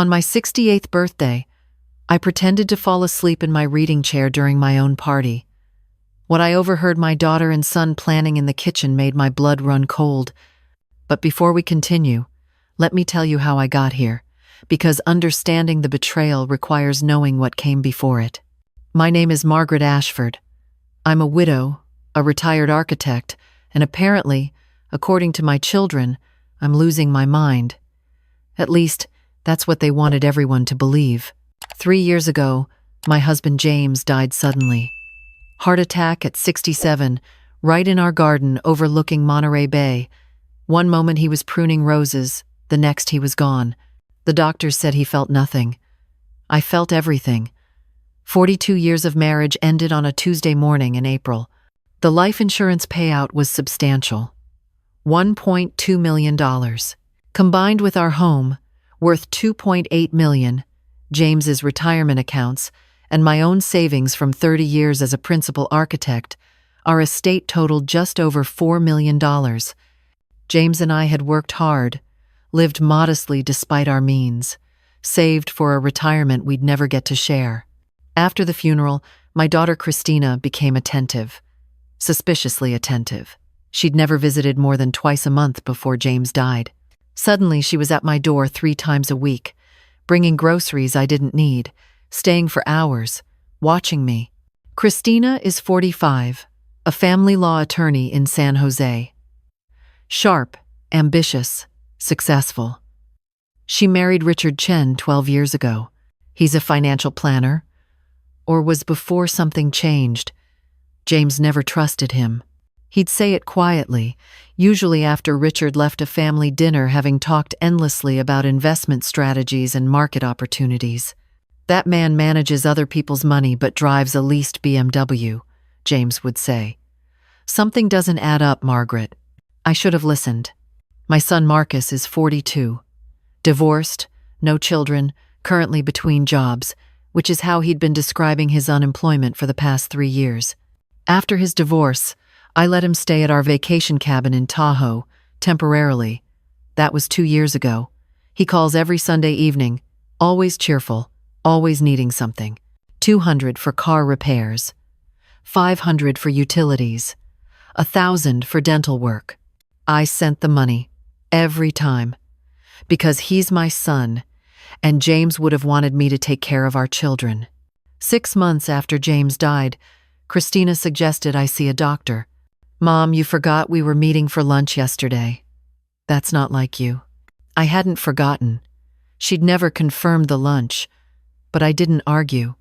On my 68th birthday, I pretended to fall asleep in my reading chair during my own party. What I overheard my daughter and son planning in the kitchen made my blood run cold. But before we continue, let me tell you how I got here, because understanding the betrayal requires knowing what came before it. My name is Margaret Ashford. I'm a widow, a retired architect, and apparently, according to my children, I'm losing my mind. At least, that's what they wanted everyone to believe. 3 years ago, my husband James died suddenly. Heart attack at 67, right in our garden overlooking Monterey Bay. One moment he was pruning roses, the next he was gone. The doctors said he felt nothing. I felt everything. 42 years of marriage ended on a Tuesday morning in April. The life insurance payout was substantial. $1.2 million. Combined with our home, worth $2.8 million, James's retirement accounts, and my own savings from 30 years as a principal architect, our estate totaled just over $4 million. James and I had worked hard, lived modestly despite our means, saved for a retirement we'd never get to share. After the funeral, my daughter Christina became attentive, suspiciously attentive. She'd never visited more than twice a month before James died. Suddenly, she was at my door 3 times a week, bringing groceries I didn't need, staying for hours, watching me. Christina is 45, a family law attorney in San Jose. Sharp, ambitious, successful. She married Richard Chen 12 years ago. He's a financial planner. Or was before something changed. James never trusted him. He'd say it quietly, usually after Richard left a family dinner having talked endlessly about investment strategies and market opportunities. "That man manages other people's money but drives a leased BMW," James would say. "Something doesn't add up, Margaret." I should have listened. My son Marcus is 42. Divorced, no children, currently between jobs, which is how he'd been describing his unemployment for the past 3 years. After his divorce, I let him stay at our vacation cabin in Tahoe, temporarily. That was 2 years ago. He calls every Sunday evening, always cheerful, always needing something. $200 for car repairs, $500 for utilities, $1,000 for dental work. I sent the money, every time, because he's my son, and James would have wanted me to take care of our children. 6 months after James died, Christina suggested I see a doctor. "Mom, you forgot we were meeting for lunch yesterday." "That's not like you." I hadn't forgotten. She'd never confirmed the lunch, but I didn't argue.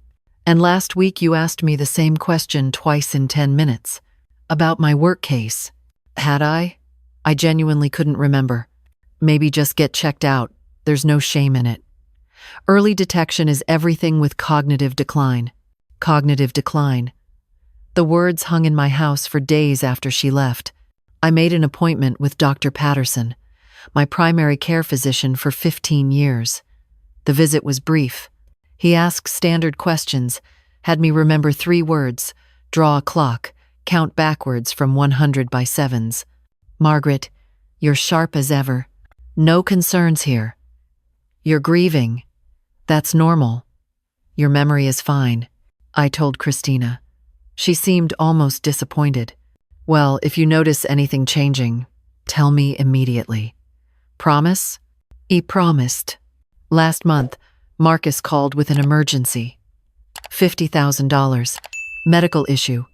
"And last week you asked me the same question twice in 10 minutes. About my work case." "Had I?" I genuinely couldn't remember. "Maybe just get checked out. There's no shame in it." Early detection is everything with cognitive decline. Cognitive decline. The words hung in my house for days after she left. I made an appointment with Dr. Patterson, my primary care physician for 15 years. The visit was brief. He asked standard questions, had me remember 3 words, draw a clock, count backwards from 100 by 7s. "Margaret, you're sharp as ever. No concerns here. You're grieving. That's normal. Your memory is fine," I told Christina. She seemed almost disappointed. "Well, if you notice anything changing, tell me immediately." "Promise?" He promised. Last month, Marcus called with an emergency. $50,000. Medical issue.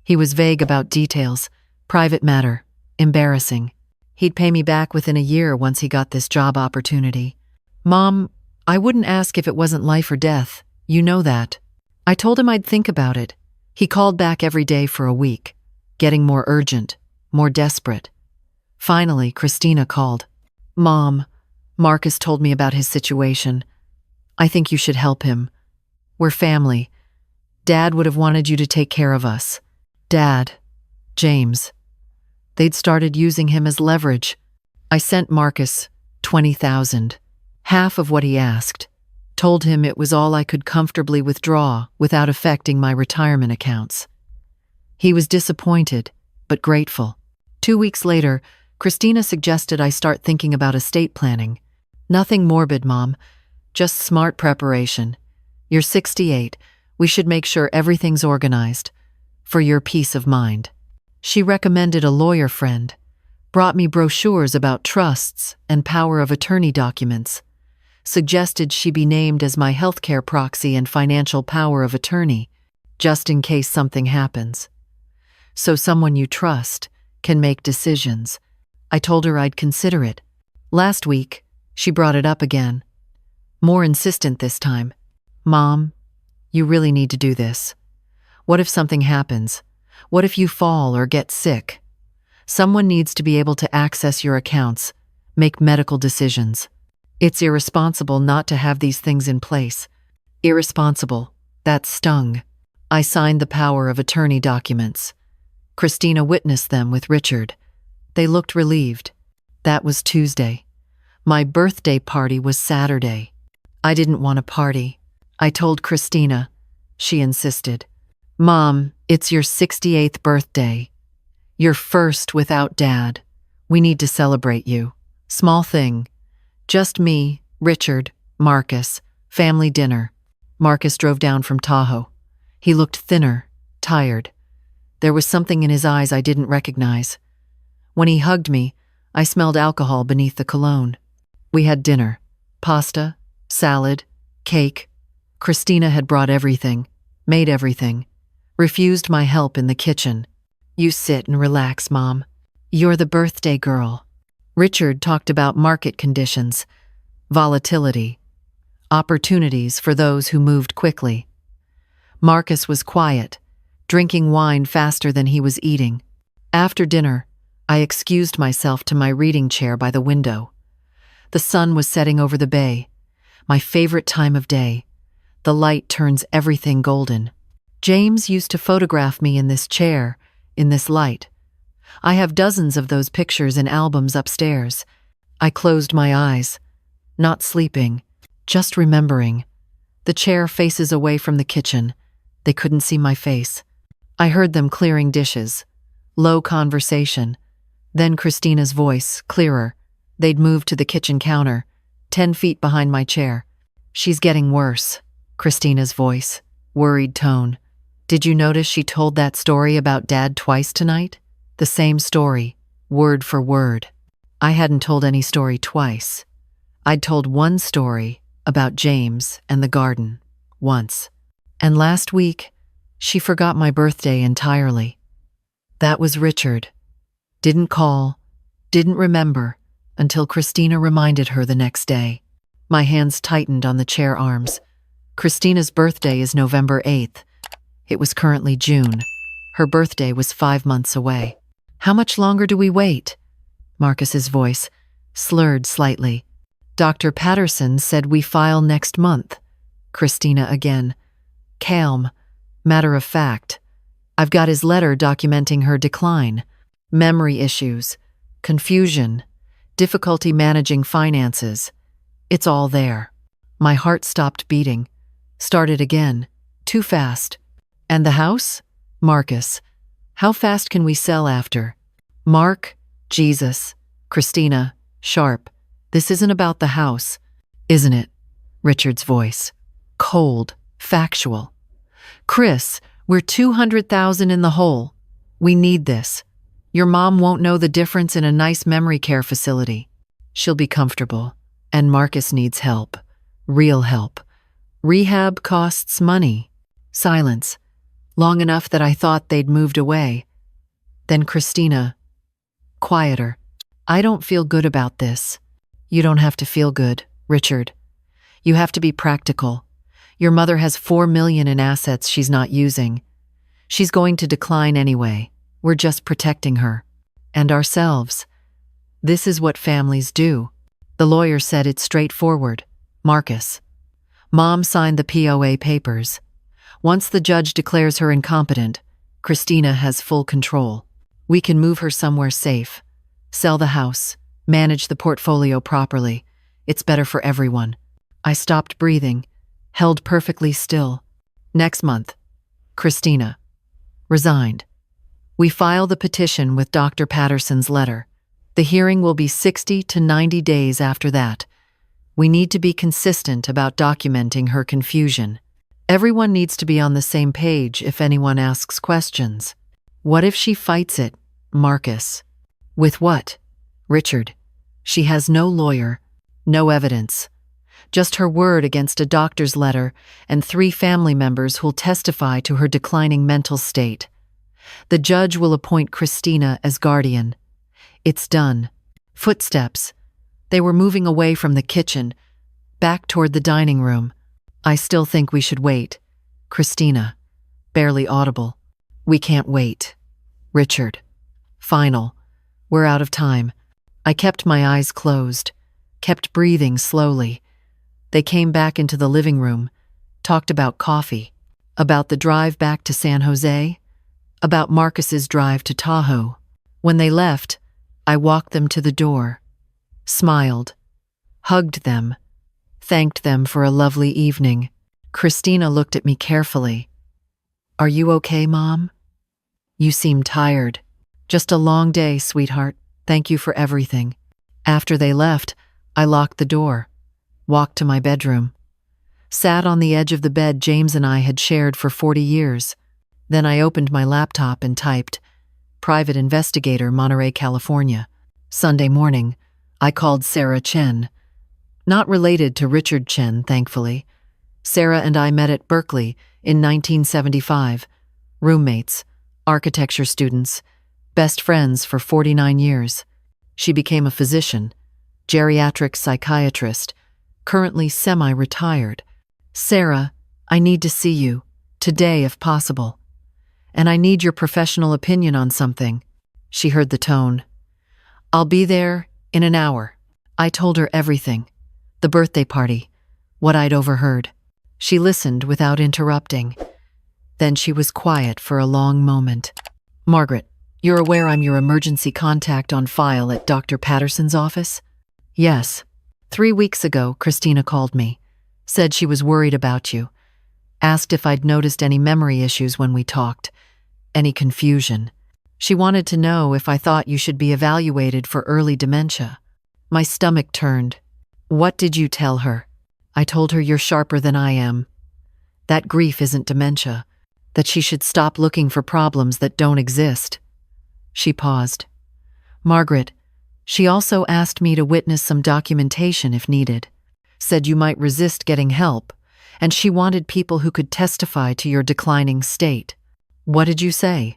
He was vague about details. Private matter. Embarrassing. He'd pay me back within a year once he got this job opportunity. "Mom, I wouldn't ask if it wasn't life or death. You know that." I told him I'd think about it. He called back every day for a week, getting more urgent, more desperate. Finally, Christina called. "Mom, Marcus told me about his situation. I think you should help him. We're family. Dad would have wanted you to take care of us." Dad, James. They'd started using him as leverage. I sent Marcus $20,000, half of what he asked. Told him it was all I could comfortably withdraw without affecting my retirement accounts. He was disappointed, but grateful. 2 weeks later, Christina suggested I start thinking about estate planning. "Nothing morbid, Mom. Just smart preparation. You're 68. We should make sure everything's organized. For your peace of mind. She recommended a lawyer friend, brought me brochures about trusts and power of attorney documents, suggested she be named as my healthcare proxy and financial power of attorney, just in case something happens. So someone you trust can make decisions. I told her I'd consider it. Last week, she brought it up again. More insistent this time. Mom, you really need to do this. What if something happens? What if you fall or get sick? Someone needs to be able to access your accounts, make medical decisions. It's irresponsible not to have these things in place. Irresponsible. That stung. I signed the power of attorney documents. Christina witnessed them with Richard. They looked relieved. That was Tuesday. My birthday party was Saturday. I didn't want a party. I told Christina. She insisted. Mom, it's your 68th birthday. Your first without Dad. We need to celebrate you. Small thing. Just me, Richard, Marcus, family dinner. Marcus drove down from Tahoe. He looked thinner, tired. There was something in his eyes I didn't recognize. When he hugged me, I smelled alcohol beneath the cologne. We had dinner. Pasta, salad, cake. Christina had brought everything, made everything. Refused my help in the kitchen. You sit and relax, Mom. You're the birthday girl. Richard talked about market conditions, volatility, opportunities for those who moved quickly. Marcus was quiet, drinking wine faster than he was eating. After dinner, I excused myself to my reading chair by the window. The sun was setting over the bay, my favorite time of day. The light turns everything golden. James used to photograph me in this chair, in this light. I have dozens of those pictures in albums upstairs. I closed my eyes, not sleeping, just remembering. The chair faces away from the kitchen. They couldn't see my face. I heard them clearing dishes. Low conversation. Then Christina's voice, clearer. They'd moved to the kitchen counter, 10 feet behind my chair. She's getting worse. Christina's voice, worried tone. Did you notice she told that story about Dad twice tonight? The same story, word for word. I hadn't told any story twice. I'd told one story about James and the garden, once. And last week, she forgot my birthday entirely. That was Richard. Didn't call, didn't remember, until Christina reminded her the next day. My hands tightened on the chair arms. Christina's birthday is November 8th. It was currently June. Her birthday was 5 months away. How much longer do we wait? Marcus's voice slurred slightly. Dr. Patterson said we file next month. Christina again. Calm, matter of fact. I've got his letter documenting her decline. Memory issues, confusion, difficulty managing finances. It's all there. My heart stopped beating. Started again. Too fast. And the house? Marcus. How fast can we sell after? Mark, Jesus, Christina, sharp. This isn't about the house, isn't it? Richard's voice. Cold, factual. Chris, we're 200,000 in the hole. We need this. Your mom won't know the difference in a nice memory care facility. She'll be comfortable. And Marcus needs help. Real help. Rehab costs money. Silence. Long enough that I thought they'd moved away. Then Christina. Quieter. I don't feel good about this. You don't have to feel good, Richard. You have to be practical. Your mother has $4 million in assets she's not using. She's going to decline anyway. We're just protecting her. And ourselves. This is what families do. The lawyer said it's straightforward. Marcus. Mom signed the POA papers. Once the judge declares her incompetent, Christina has full control. We can move her somewhere safe. Sell the house. Manage the portfolio properly. It's better for everyone. I stopped breathing. Held perfectly still. Next month. Christina. Resigned. We file the petition with Dr. Patterson's letter. The hearing will be 60 to 90 days after that. We need to be consistent about documenting her confusion. Everyone needs to be on the same page if anyone asks questions. What if she fights it, Marcus? With what? Richard. She has no lawyer, no evidence. Just her word against a doctor's letter and 3 family members who'll testify to her declining mental state. The judge will appoint Christina as guardian. It's done. Footsteps. They were moving away from the kitchen, back toward the dining room. I still think we should wait. Christina. Barely audible. We can't wait. Richard. Final. We're out of time. I kept my eyes closed, kept breathing slowly. They came back into the living room, talked about coffee, about the drive back to San Jose, about Marcus's drive to Tahoe. When they left, I walked them to the door, smiled, hugged them, thanked them for a lovely evening. Christina looked at me carefully. Are you okay, Mom? You seem tired. Just a long day, sweetheart. Thank you for everything. After they left, I locked the door, walked to my bedroom, sat on the edge of the bed James and I had shared for 40 years. Then I opened my laptop and typed, Private Investigator, Monterey, California. Sunday morning, I called Sarah Chen. Not related to Richard Chen, thankfully. Sarah and I met at Berkeley in 1975. Roommates, architecture students, best friends for 49 years. She became a physician, geriatric psychiatrist, currently semi-retired. Sarah, I need to see you, today if possible. And I need your professional opinion on something. She heard the tone. I'll be there in an hour. I told her everything. The birthday party, what I'd overheard. She listened without interrupting. Then she was quiet for a long moment. Margaret, you're aware I'm your emergency contact on file at Dr. Patterson's office? Yes. 3 weeks ago, Christina called me, said she was worried about you, asked if I'd noticed any memory issues when we talked, any confusion. She wanted to know if I thought you should be evaluated for early dementia. My stomach turned. What did you tell her? I told her you're sharper than I am. That grief isn't dementia, that she should stop looking for problems that don't exist. She paused. Margaret, she also asked me to witness some documentation if needed, said you might resist getting help, and she wanted people who could testify to your declining state. What did you say?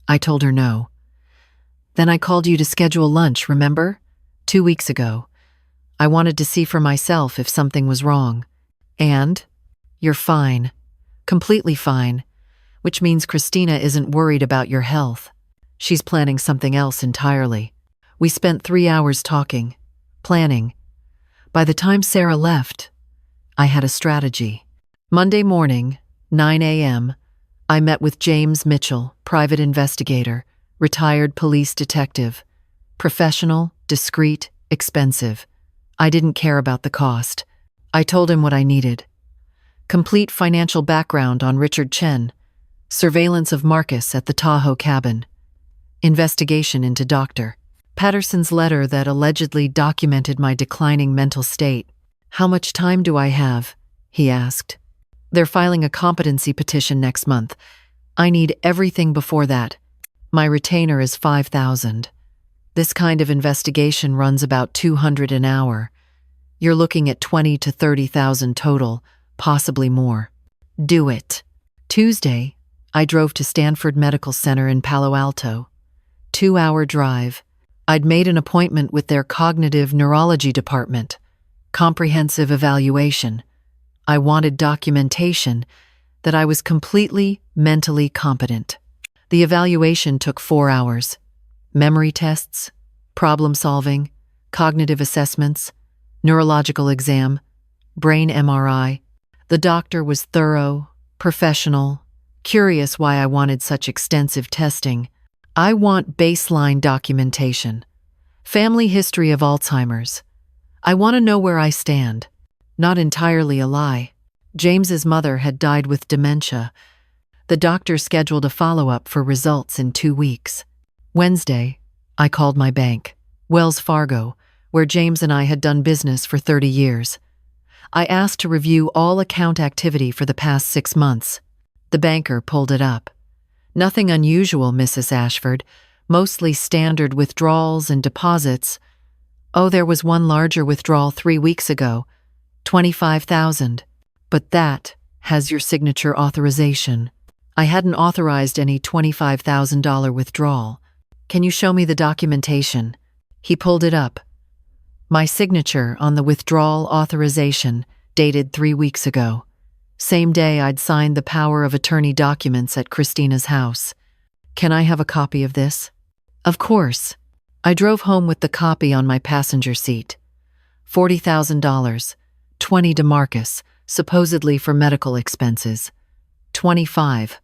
I told her no. Then I called you to schedule lunch, remember? 2 weeks ago. I wanted to see for myself if something was wrong. And? You're fine. Completely fine. Which means Christina isn't worried about your health. She's planning something else entirely. We spent 3 hours talking, planning. By the time Sarah left, I had a strategy. Monday morning, 9 a.m., I met with James Mitchell, private investigator, retired police detective. Professional, discreet, expensive. I didn't care about the cost. I told him what I needed. Complete financial background on Richard Chen. Surveillance of Marcus at the Tahoe cabin. Investigation into Dr. Patterson's letter that allegedly documented my declining mental state. How much time do I have? He asked. They're filing a competency petition next month. I need everything before that. My retainer is $5,000. This kind of investigation runs about $200 an hour. You're looking at $20,000 to $30,000 total, possibly more. Do it. Tuesday, I drove to Stanford Medical Center in Palo Alto. 2-hour drive. I'd made an appointment with their cognitive neurology department. Comprehensive evaluation. I wanted documentation that I was completely mentally competent. The evaluation took 4 hours. Memory tests, problem solving, cognitive assessments, neurological exam, brain MRI. The doctor was thorough, professional, curious why I wanted such extensive testing. I want baseline documentation. Family history of Alzheimer's. I want to know where I stand. Not entirely a lie. James's mother had died with dementia. The doctor scheduled a follow-up for results in 2 weeks. Wednesday, I called my bank, Wells Fargo, where James and I had done business for 30 years. I asked to review all account activity for the past 6 months. The banker pulled it up. Nothing unusual, Mrs. Ashford. Mostly standard withdrawals and deposits. Oh, there was one larger withdrawal 3 weeks ago. 25,000. But that has your signature authorization. I hadn't authorized any $25,000 withdrawal. Can you show me the documentation? He pulled it up. My signature on the withdrawal authorization, dated 3 weeks ago. Same day I'd signed the power of attorney documents at Christina's house. Can I have a copy of this? Of course. I drove home with the copy on my passenger seat. $40,000, 20 to Marcus, supposedly for medical expenses. 25.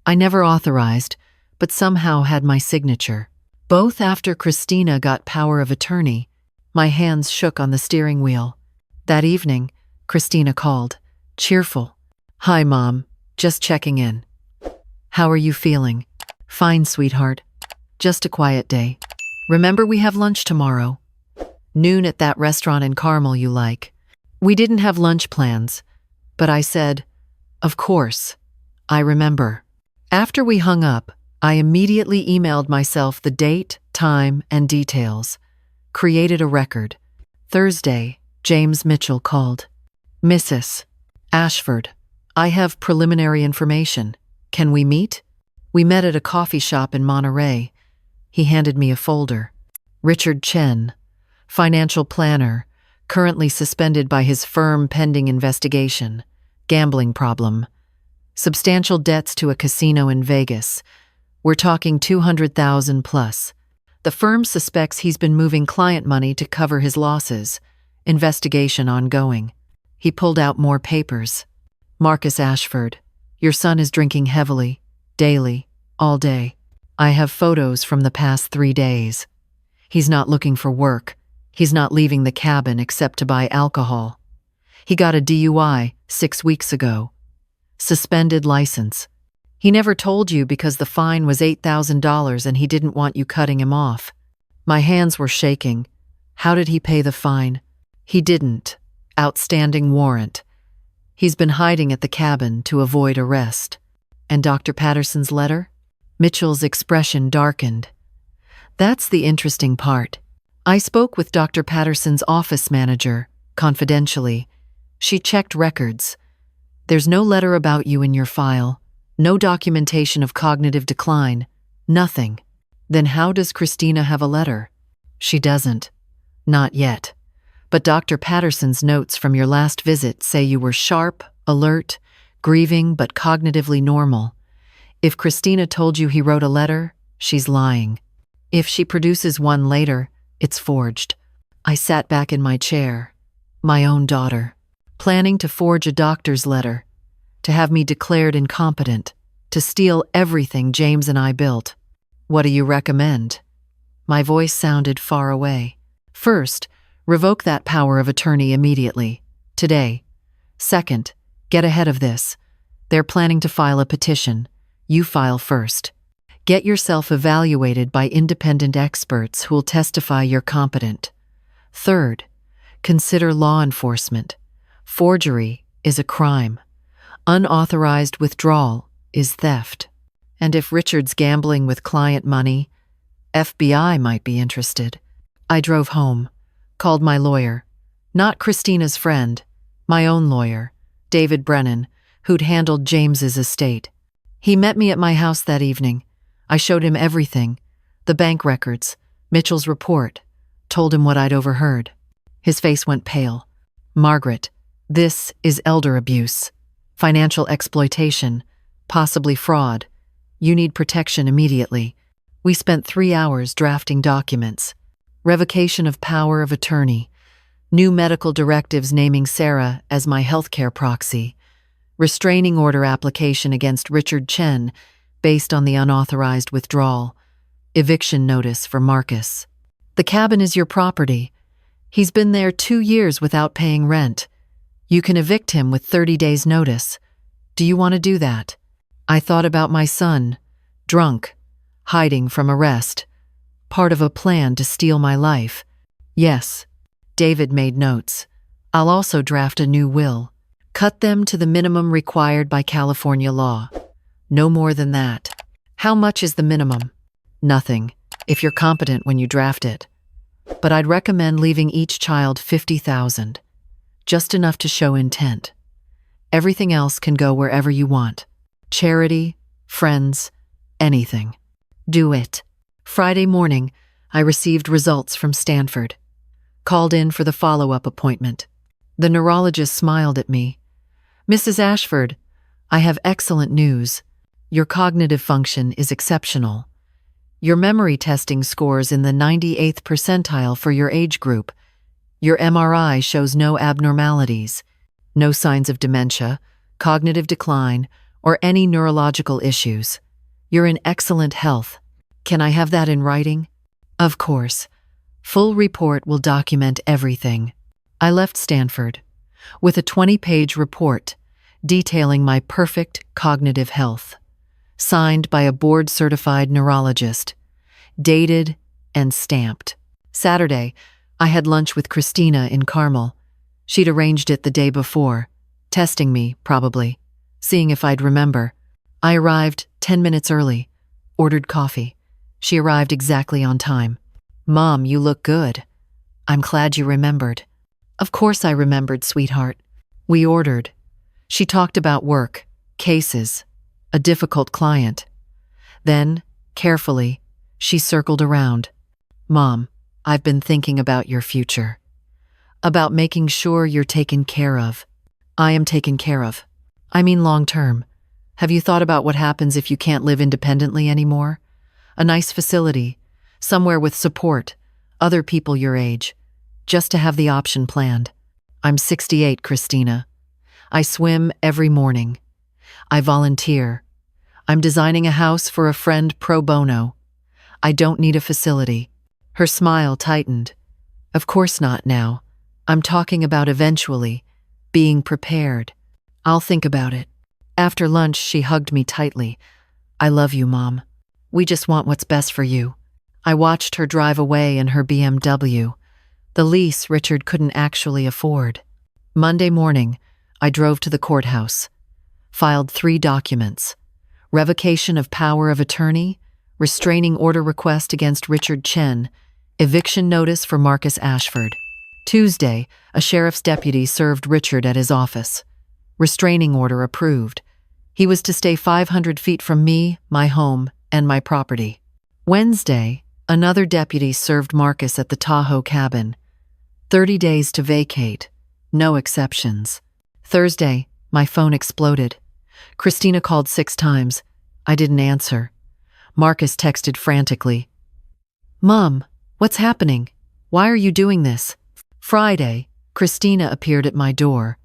I never authorized, but somehow had my signature. Both after Christina got power of attorney. My hands shook on the steering wheel. That evening, Christina called, cheerful. Hi, Mom. Just checking in. How are you feeling? Fine, sweetheart. Just a quiet day. Remember we have lunch tomorrow. Noon at that restaurant in Carmel you like. We didn't have lunch plans, but I said, of course. I remember. After we hung up, I immediately emailed myself the date, time, and details. Created a record. Thursday, James Mitchell called. Mrs. Ashford, I have preliminary information. Can we meet? We met at a coffee shop in Monterey. He handed me a folder. Richard Chen, financial planner, currently suspended by his firm pending investigation. Gambling problem. Substantial debts to a casino in Vegas. We're talking 200,000 plus. The firm suspects he's been moving client money to cover his losses. Investigation ongoing. He pulled out more papers. Marcus Ashford, your son is drinking heavily, daily, all day. I have photos from the past 3 days. He's not looking for work. He's not leaving the cabin except to buy alcohol. He got a DUI 6 weeks ago. Suspended license. He never told you because the fine was $8,000 and he didn't want you cutting him off. My hands were shaking. How did he pay the fine? He didn't. Outstanding warrant. He's been hiding at the cabin to avoid arrest. And Dr. Patterson's letter? Mitchell's expression darkened. That's the interesting part. I spoke with Dr. Patterson's office manager, confidentially. She checked records. There's no letter about you in your file. No documentation of cognitive decline. Nothing. Then how does Christina have a letter? She doesn't. Not yet. But Dr. Patterson's notes from your last visit say you were sharp, alert, grieving but cognitively normal. If Christina told you he wrote a letter, she's lying. If she produces one later, it's forged. I sat back in my chair. My own daughter. Planning to forge a doctor's letter. To have me declared incompetent. To steal everything James and I built. What do you recommend? My voice sounded far away. First, revoke that power of attorney immediately. Today. Second, get ahead of this. They're planning to file a petition. You file first. Get yourself evaluated by independent experts who'll testify you're competent. Third, consider law enforcement. Forgery is a crime. Unauthorized withdrawal is theft. And if Richard's gambling with client money, FBI might be interested. I drove home, called my lawyer, not Christina's friend, my own lawyer, David Brennan, who'd handled James's estate. He met me at my house that evening. I showed him everything, the bank records, Mitchell's report, told him what I'd overheard. His face went pale. Margaret, this is elder abuse, financial exploitation, possibly fraud. You need protection immediately. We spent 3 hours drafting documents. Revocation of power of attorney. New medical directives naming Sarah as my healthcare proxy. Restraining order application against Richard Chen based on the unauthorized withdrawal. Eviction notice for Marcus. The cabin is your property. He's been there 2 years without paying rent. You can evict him with 30 days' notice. Do you want to do that? I thought about my son, drunk, hiding from arrest, part of a plan to steal my life. Yes. David made notes. I'll also draft a new will. Cut them to the minimum required by California law. No more than that. How much is the minimum? Nothing, if you're competent when you draft it. But I'd recommend leaving each child $50,000. Just enough to show intent. Everything else can go wherever you want. Charity, friends, anything. Do it. Friday morning, I received results from Stanford. Called in for the follow-up appointment. The neurologist smiled at me. "Mrs. Ashford, I have excellent news. Your cognitive function is exceptional. Your memory testing scores in the 98th percentile for your age group. Your MRI shows no abnormalities, no signs of dementia, cognitive decline, or any neurological issues. You're in excellent health. Can I have that in writing?" Of course. Full report will document everything. I left Stanford with a 20-page report detailing my perfect cognitive health, signed by a board-certified neurologist, dated and stamped. Saturday, I had lunch with Christina in Carmel. She'd arranged it the day before, testing me, probably, seeing if I'd remember. I arrived 10 minutes early, ordered coffee. She arrived exactly on time. "Mom, you look good. I'm glad you remembered." Of course I remembered, sweetheart. We ordered. She talked about work, cases, a difficult client. Then, carefully, she circled around. "Mom, I've been thinking about your future. About making sure you're taken care of." "I am taken care of. I mean long term. Have you thought about what happens if you can't live independently anymore? A nice facility, somewhere with support, other people your age, just to have the option planned." "I'm 68, Christina. I swim every morning. I volunteer. I'm designing a house for a friend pro bono. I don't need a facility." Her smile tightened. "Of course not now. I'm talking about eventually, being prepared. I'll think about it." After lunch, she hugged me tightly. "I love you, Mom. We just want what's best for you." I watched her drive away in her BMW, the lease Richard couldn't actually afford. Monday morning, I drove to the courthouse, filed 3 documents: revocation of power of attorney, restraining order request against Richard Chen, eviction notice for Marcus Ashford. Tuesday, a sheriff's deputy served Richard at his office. Restraining order approved. He was to stay 500 feet from me, my home, and my property. Wednesday, another deputy served Marcus at the Tahoe cabin. 30 days to vacate. No exceptions. Thursday, my phone exploded. Christina called 6 times. I didn't answer. Marcus texted frantically. "Mom, what's happening? Why are you doing this?" Friday, Christina appeared at my door.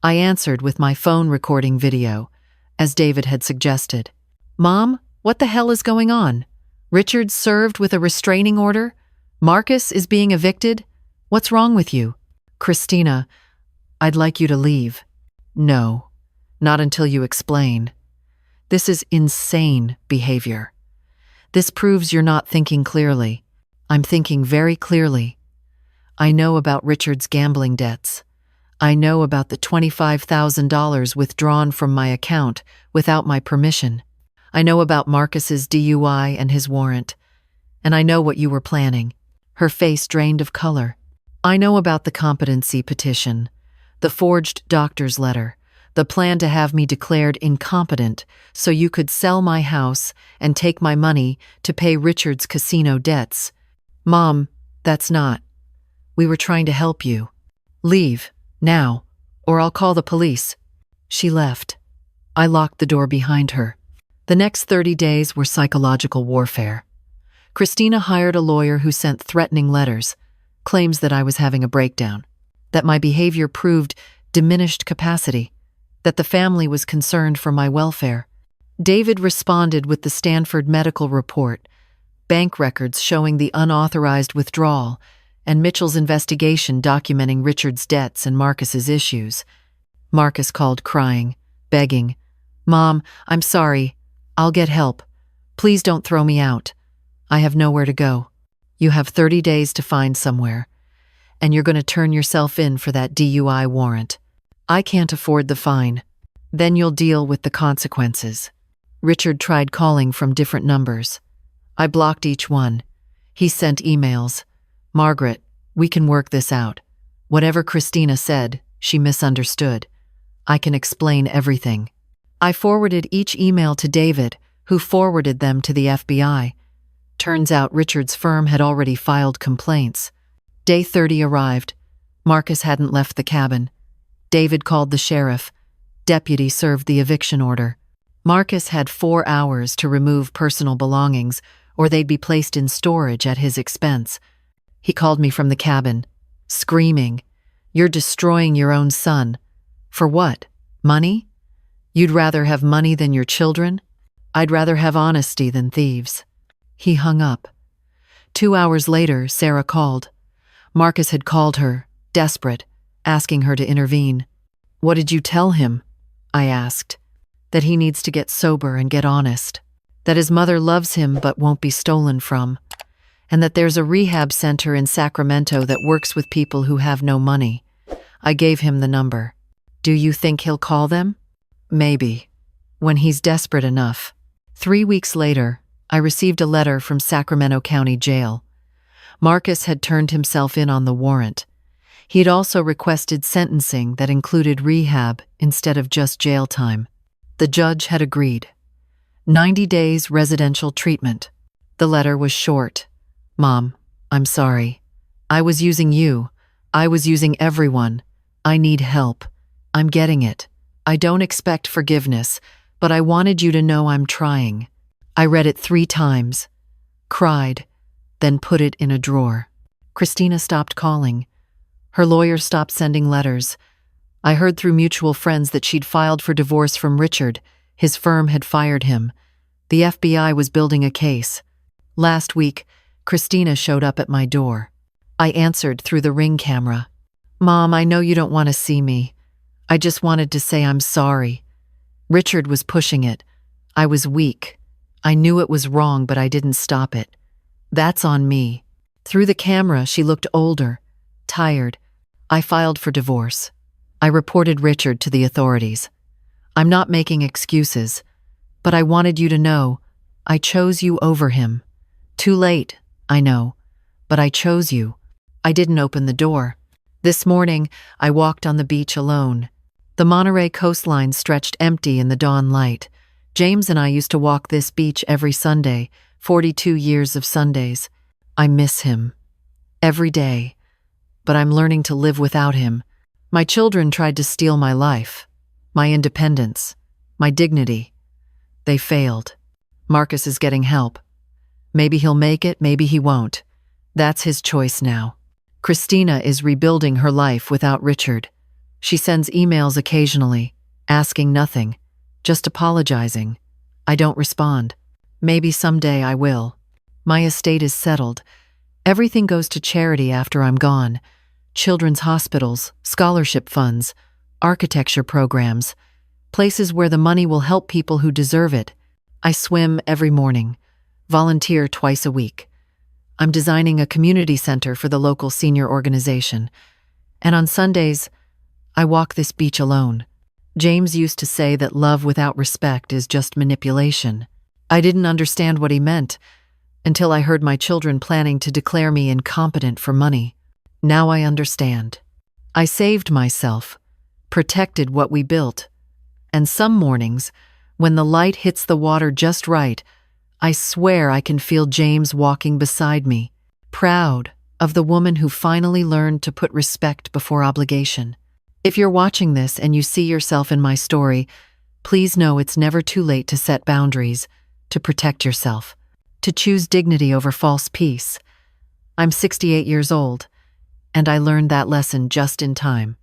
I answered with my phone recording video, as David had suggested. "Mom, what the hell is going on? Richard's served with a restraining order? Marcus is being evicted? What's wrong with you?" "Christina, I'd like you to leave." "No, not until you explain. This is insane behavior. This proves you're not thinking clearly." "I'm thinking very clearly. I know about Richard's gambling debts. I know about the $25,000 withdrawn from my account without my permission. I know about Marcus's DUI and his warrant. And I know what you were planning." Her face drained of color. "I know about the competency petition, the forged doctor's letter, the plan to have me declared incompetent so you could sell my house and take my money to pay Richard's casino debts. Mom, that's not. We were trying to help you. Leave, now, or I'll call the police." She left. I locked the door behind her. The next 30 days were psychological warfare. Christina hired a lawyer who sent threatening letters, claims that I was having a breakdown, that my behavior proved diminished capacity, that the family was concerned for my welfare. David responded with the Stanford medical report, bank records showing the unauthorized withdrawal, and Mitchell's investigation documenting Richard's debts and Marcus's issues. Marcus called crying, begging, "Mom, I'm sorry. I'll get help. Please don't throw me out. I have nowhere to go. You have 30 days to find somewhere. and you're going to turn yourself in for that DUI warrant. I can't afford the fine. Then you'll deal with the consequences." Richard tried calling from different numbers. I blocked each one. He sent emails. "Margaret, we can work this out. Whatever Christina said, she misunderstood. I can explain everything." I forwarded each email to David, who forwarded them to the FBI. Turns out Richard's firm had already filed complaints. Day 30 arrived. Marcus hadn't left the cabin. David called the sheriff. Deputy served the eviction order. Marcus had 4 hours to remove personal belongings, or they'd be placed in storage at his expense. He called me from the cabin, screaming, "You're destroying your own son. For what? Money? You'd rather have money than your children? I'd rather have honesty than thieves." He hung up. 2 hours later, Sarah called. Marcus had called her, desperate, asking her to intervene. "What did you tell him?" I asked. "That he needs to get sober and get honest. That his mother loves him but won't be stolen from. And that there's a rehab center in Sacramento that works with people who have no money." I gave him the number. "Do you think he'll call them?" "Maybe. When he's desperate enough." 3 weeks later, I received a letter from Sacramento County Jail. Marcus had turned himself in on the warrant. He had also requested sentencing that included rehab instead of just jail time. The judge had agreed. 90 days residential treatment. The letter was short. "Mom, I'm sorry. I was using you. I was using everyone. I need help. I'm getting it. I don't expect forgiveness, but I wanted you to know I'm trying." I read it 3 times, cried, then put it in a drawer. Christina stopped calling. Her lawyer stopped sending letters. I heard through mutual friends that she'd filed for divorce from Richard. His firm had fired him. The FBI was building a case. Last week, Christina showed up at my door. I answered through the Ring camera. "Mom, I know you don't want to see me. I just wanted to say I'm sorry. Richard was pushing it. I was weak. I knew it was wrong, but I didn't stop it. That's on me." Through the camera, she looked older, tired. I filed for divorce. I reported Richard to the authorities. "I'm not making excuses, but I wanted you to know I chose you over him. Too late, I know, but I chose you. I didn't open the door. This morning, I walked on the beach alone. The Monterey coastline stretched empty in the dawn light. James and I used to walk this beach every Sunday, 42 years of Sundays. I miss him. Every day. But I'm learning to live without him. My children tried to steal my life, my independence, my dignity. They failed. Marcus is getting help. Maybe he'll make it, maybe he won't. That's his choice now. Christina is rebuilding her life without Richard. She sends emails occasionally, asking nothing, just apologizing. I don't respond. Maybe someday I will. My estate is settled. Everything goes to charity after I'm gone. Children's hospitals, scholarship funds, architecture programs, places where the money will help people who deserve it. I swim every morning, volunteer twice a week. I'm designing a community center for the local senior organization. And on Sundays, I walk this beach alone. James used to say that love without respect is just manipulation. I didn't understand what he meant until I heard my children planning to declare me incompetent for money. Now I understand. I saved myself, protected what we built. And some mornings, when the light hits the water just right, I swear I can feel James walking beside me, proud of the woman who finally learned to put respect before obligation. If you're watching this and you see yourself in my story, please know it's never too late to set boundaries, to protect yourself, to choose dignity over false peace. I'm 68 years old, and I learned that lesson just in time.